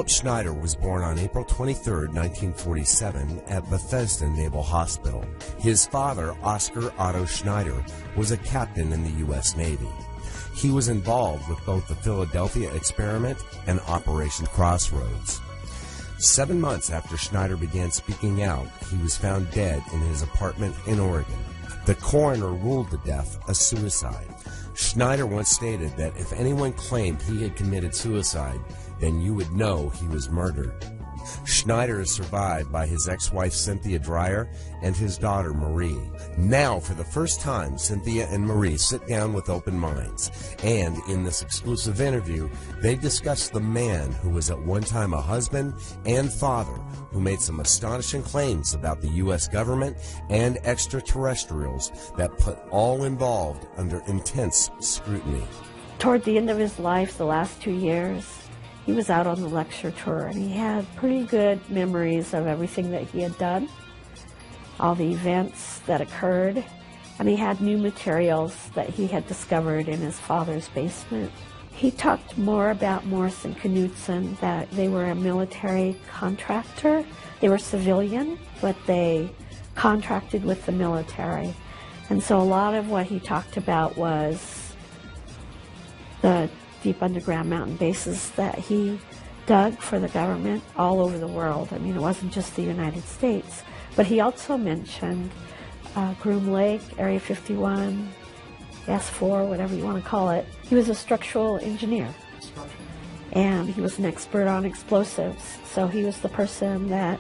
Philip Schneider was born on April 23, 1947, at Bethesda Naval Hospital. His father, Oscar Otto Schneider, was a captain in the U.S. Navy. He was involved with both the Philadelphia experiment and Operation Crossroads. 7 months after Schneider began speaking out, he was found dead in his apartment in Oregon. The coroner ruled the death a suicide. Schneider once stated that if anyone claimed he had committed suicide, then you would know he was murdered. Schneider is survived by his ex-wife Cynthia Dreyer and his daughter Marie. Now, for the first time, Cynthia and Marie sit down with open minds, and in this exclusive interview, they discuss the man who was at one time a husband and father who made some astonishing claims about the U.S. government and extraterrestrials that put all involved under intense scrutiny. Toward the end of his life, the last 2 years, he was out on the lecture tour, and he had pretty good memories of everything that he had done, all the events that occurred, and he had new materials that he had discovered in his father's basement. He talked more about Morse and Knudsen, that they were a military contractor. They were civilian, but they contracted with the military. And so a lot of what he talked about was the deep underground mountain bases that he dug for the government all over the world. I mean, it wasn't just the United States. But he also mentioned Groom Lake, Area 51, S4, whatever you want to call it. He was a structural engineer. And he was an expert on explosives. So he was the person that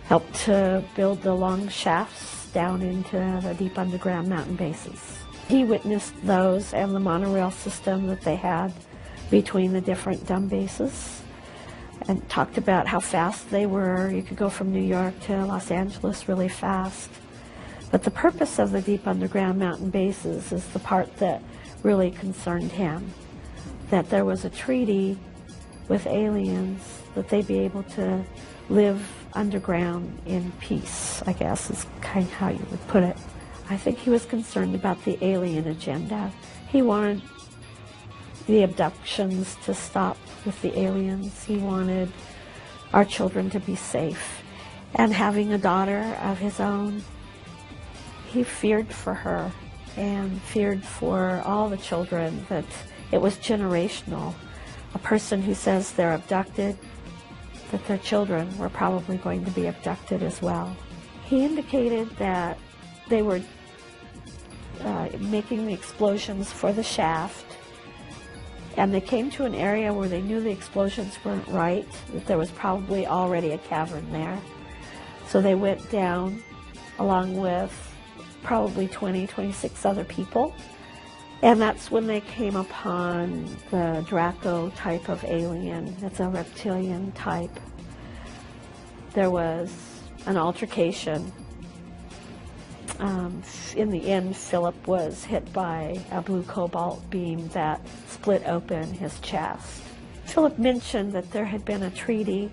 helped to build the long shafts down into the deep underground mountain bases. He witnessed those and the monorail system that they had between the different dumb bases, and talked about how fast they were. You could go from New York to Los Angeles really fast. But the purpose of the deep underground mountain bases is the part that really concerned him, that there was a treaty with aliens that they'd be able to live underground in peace, I guess is kind of how you would put it. I think he was concerned about the alien agenda. He wanted the abductions to stop with the aliens. He wanted our children to be safe. And having a daughter of his own, he feared for her and feared for all the children, that it was generational. A person who says they're abducted, that their children were probably going to be abducted as well. He indicated that they were making the explosions for the shaft, and they came to an area where they knew the explosions weren't right, that there was probably already a cavern there. So they went down along with probably 26 other people. And that's when they came upon the Draco type of alien. It's a reptilian type. There was an altercation. In the end, Philip was hit by a blue cobalt beam that split open his chest. Philip mentioned that there had been a treaty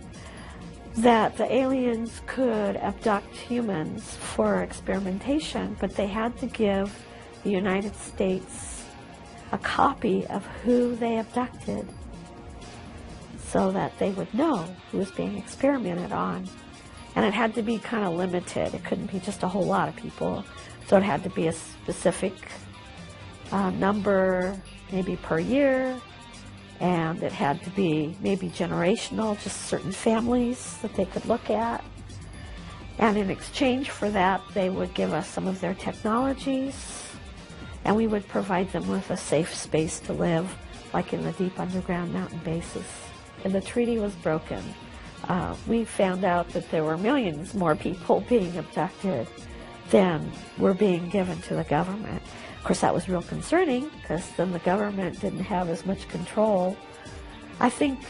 that the aliens could abduct humans for experimentation, but they had to give the United States a copy of who they abducted so that they would know who was being experimented on. And it had to be kind of limited. It couldn't be just a whole lot of people. So it had to be a specific number, maybe per year, and it had to be maybe generational, just certain families that they could look at. And in exchange for that, they would give us some of their technologies, and we would provide them with a safe space to live, like in the deep underground mountain bases. And the treaty was broken. We found out that there were millions more people being abducted than were being given to the government. Of course, that was real concerning, because then the government didn't have as much control. I think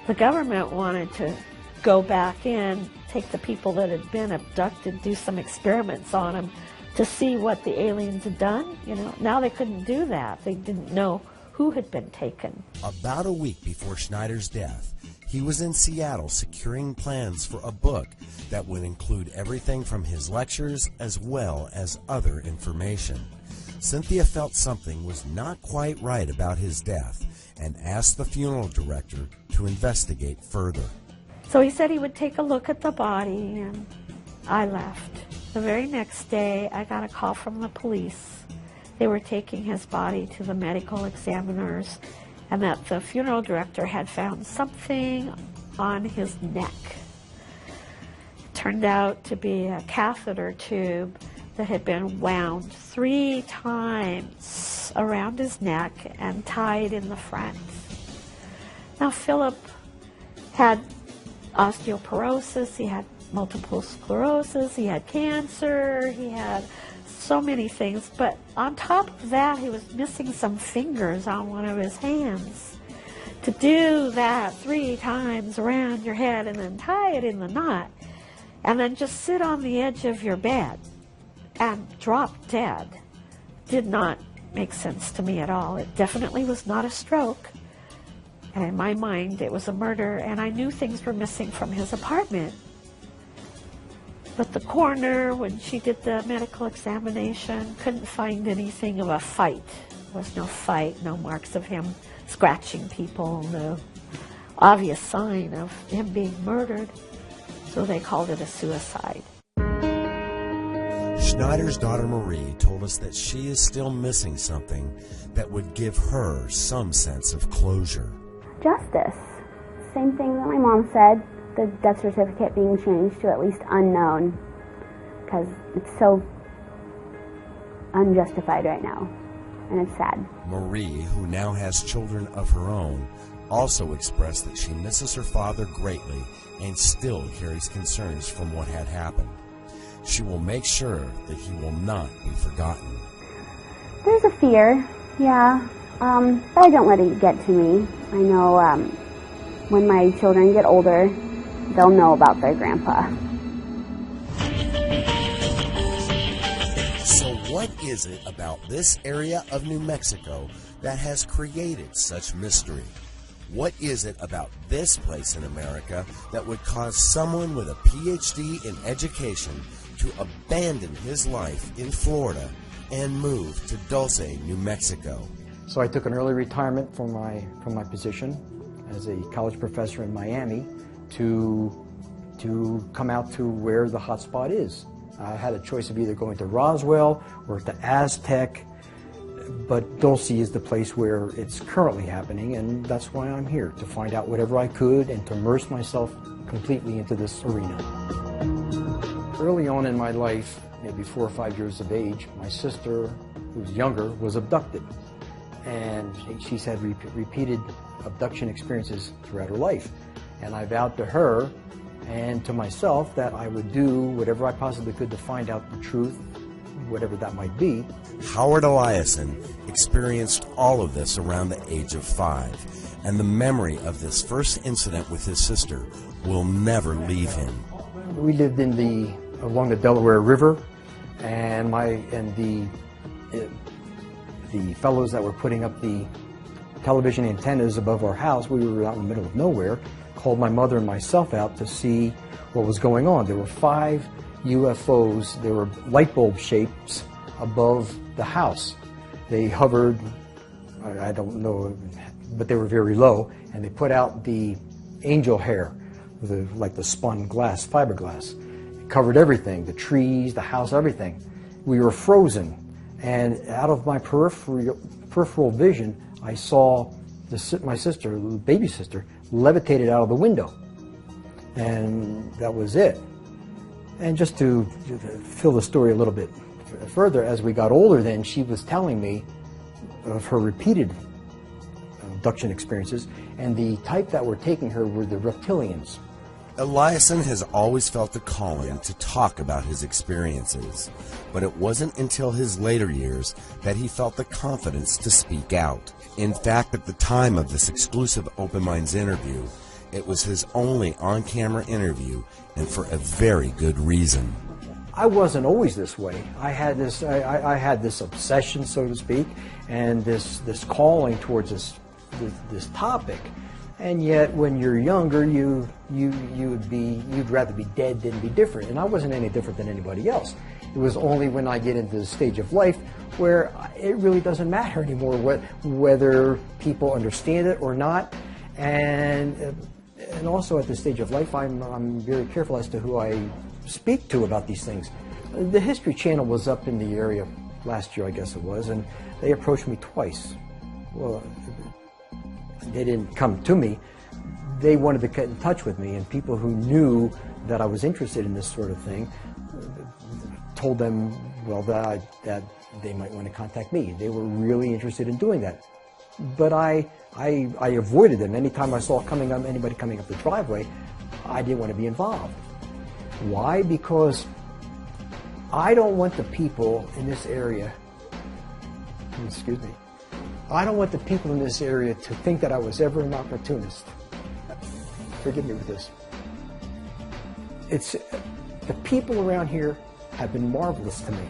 the government wanted to go back in, take the people that had been abducted, do some experiments on them to see what the aliens had done. You know, now they couldn't do that. They didn't know who had been taken. About a week before Schneider's death, he was in Seattle securing plans for a book that would include everything from his lectures as well as other information. Cynthia felt something was not quite right about his death and asked the funeral director to investigate further. So he said he would take a look at the body, and I left. The very next day, I got a call from the police. They were taking his body to the medical examiners, and that the funeral director had found something on his neck. It turned out to be a catheter tube that had been wound 3 times around his neck and tied in the front. Now, Philip had osteoporosis, he had multiple sclerosis, he had cancer, he had so many things, but on top of that, he was missing some fingers on one of his hands. To do that 3 times around your head and then tie it in the knot, and then just sit on the edge of your bed and drop dead did not make sense to me at all. It definitely was not a stroke. And in my mind, it was a murder, and I knew things were missing from his apartment. But the coroner, when she did the medical examination, couldn't find anything of a fight. There was no fight, no marks of him scratching people, no obvious sign of him being murdered. So they called it a suicide. Schneider's daughter Marie told us that she is still missing something that would give her some sense of closure. Justice. Same thing that my mom said, the death certificate being changed to at least unknown, because it's so unjustified right now, and it's sad. Marie, who now has children of her own, also expressed that she misses her father greatly and still carries concerns from what had happened. She will make sure that he will not be forgotten. There's a fear, yeah, but I don't let it get to me. I know when my children get older, they'll know about their grandpa. So what is it about this area of New Mexico that has created such mystery? What is it about this place in America that would cause someone with a PhD in education to abandon his life in Florida and move to Dulce, New Mexico? So I took an early retirement from my position as a college professor in Miami to come out to where the hot spot is. I had a choice of either going to Roswell or to Aztec, but Dulce is the place where it's currently happening, and that's why I'm here, to find out whatever I could and to immerse myself completely into this arena. Early on in my life, maybe 4 or 5 years of age, my sister, who was younger, was abducted. And she's had repeated abduction experiences throughout her life. And I vowed to her and to myself that I would do whatever I possibly could to find out the truth, whatever that might be. Howard Eliason experienced all of this around the age of 5, and the memory of this first incident with his sister will never leave him. We lived along the Delaware River, and the fellows that were putting up the television antennas above our house, we were out in the middle of nowhere, called my mother and myself out to see what was going on. There were 5 UFOs, they were light bulb shapes above the house. They hovered, I don't know, but they were very low, and they put out the angel hair, like the spun glass, fiberglass. It covered everything, the trees, the house, everything. We were frozen, and out of my peripheral vision, I saw my sister, baby sister, levitated out of the window. And that was it. And just to fill the story a little bit further, as we got older then, she was telling me of her repeated abduction experiences, and the type that were taking her were the reptilians. Eliason has always felt a calling to talk about his experiences, but it wasn't until his later years that he felt the confidence to speak out. In fact, at the time of this exclusive Open Minds interview, it was his only on-camera interview, and for a very good reason. I wasn't always this way. I had this obsession, so to speak, and this calling towards this topic. And yet, when you're younger, you'd rather be dead than be different. And I wasn't any different than anybody else. It was only when I get into the stage of life where it really doesn't matter anymore whether people understand it or not. And also at this stage of life, I'm very careful as to who I speak to about these things. The History Channel was up in the area last year, I guess it was, and they approached me twice. Well, they didn't come to me. They wanted to get in touch with me, and people who knew that I was interested in this sort of thing told them, well, that they might want to contact me. They were really interested in doing that. But I avoided them. Anytime I saw anybody coming up the driveway, I didn't want to be involved. Why? Because I don't want the people in this area, excuse me, I don't want the people in this area to think that I was ever an opportunist. Forgive me with this. The people around here have been marvelous to me.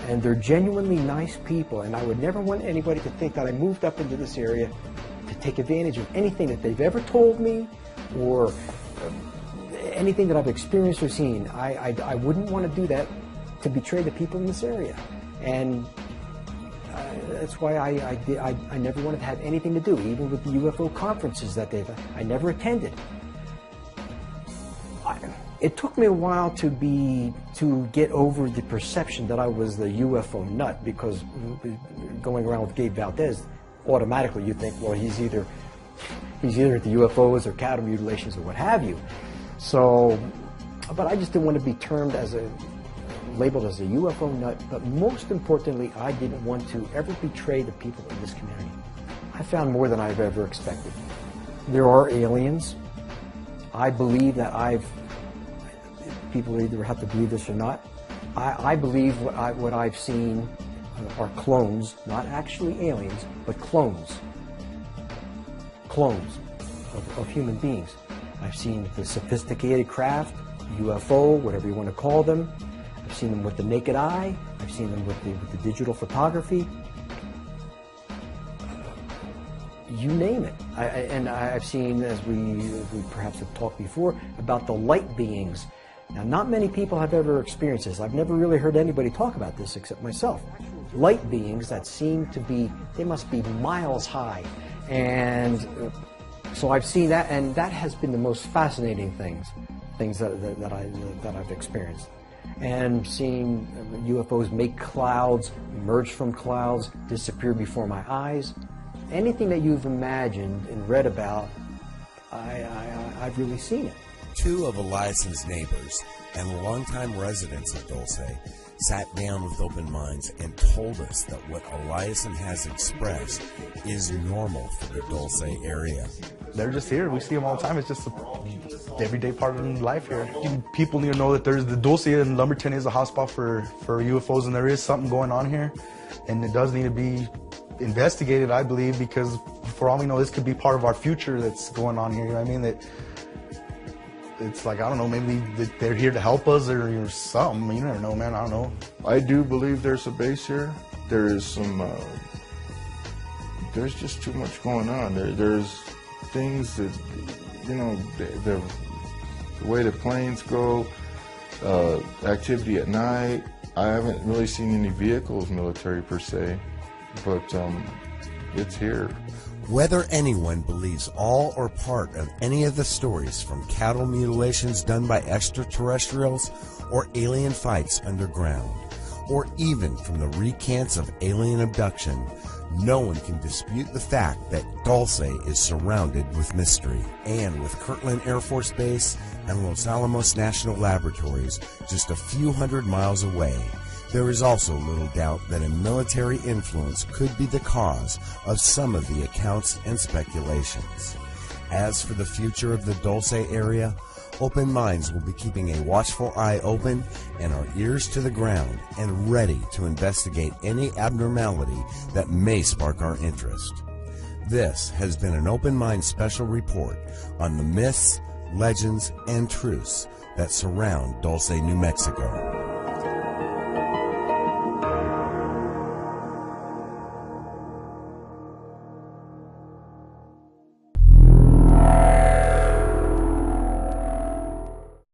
And they're genuinely nice people, and I would never want anybody to think that I moved up into this area to take advantage of anything that they've ever told me or anything that I've experienced or seen. I wouldn't want to do that to betray the people in this area. And that's why I never wanted to have anything to do, even with the UFO conferences that I never attended. It took me a while to get over the perception that I was the UFO nut, because going around with Gabe Valdez, automatically you think, well, he's either at the UFOs or cattle mutilations or what have you. So, but I just didn't want to be labeled as a UFO nut, but most importantly, I didn't want to ever betray the people in this community. I found more than I've ever expected. There are aliens. I believe that people either have to believe this or not. I believe what I've seen are clones, not actually aliens, but clones of human beings. I've seen the sophisticated craft, UFO, whatever you want to call them. I've seen them with the naked eye. I've seen them with the digital photography. You name it. And I've seen, as we perhaps have talked before, about the light beings. Now, not many people have ever experienced this. I've never really heard anybody talk about this except myself. Light beings that seem to be, they must be miles high. And so I've seen that, and that has been the most fascinating things that I've experienced. And seeing UFOs make clouds, emerge from clouds, disappear before my eyes. Anything that you've imagined and read about, I've really seen it. Two of Eliason's neighbors and longtime residents of Dulce sat down with open minds and told us that what Eliason has expressed is normal for the Dulce area. They're just here. We see them all the time. It's just an everyday part of life here. People need to know that there's the Dulce and Lumberton is a hotspot for UFOs, and there is something going on here, and it does need to be investigated, I believe, because for all we know, this could be part of our future that's going on here. You know what I mean? That it's like, I don't know, maybe they're here to help us or something. You never know, man. I don't know. I do believe there's a base here. There is some, there's just too much going on. There's things that, you know, the way the planes go, activity at night. I haven't really seen any vehicles, military per se, but it's here. Whether anyone believes all or part of any of the stories from cattle mutilations done by extraterrestrials or alien fights underground, or even from the recants of alien abduction, no one can dispute the fact that Dulce is surrounded with mystery. And with Kirtland Air Force Base and Los Alamos National Laboratories just a few hundred miles away, there is also little doubt that a military influence could be the cause of some of the accounts and speculations. As for the future of the Dulce area, Open Minds will be keeping a watchful eye open and our ears to the ground and ready to investigate any abnormality that may spark our interest. This has been an Open Mind special report on the myths, legends, and truths that surround Dulce, New Mexico.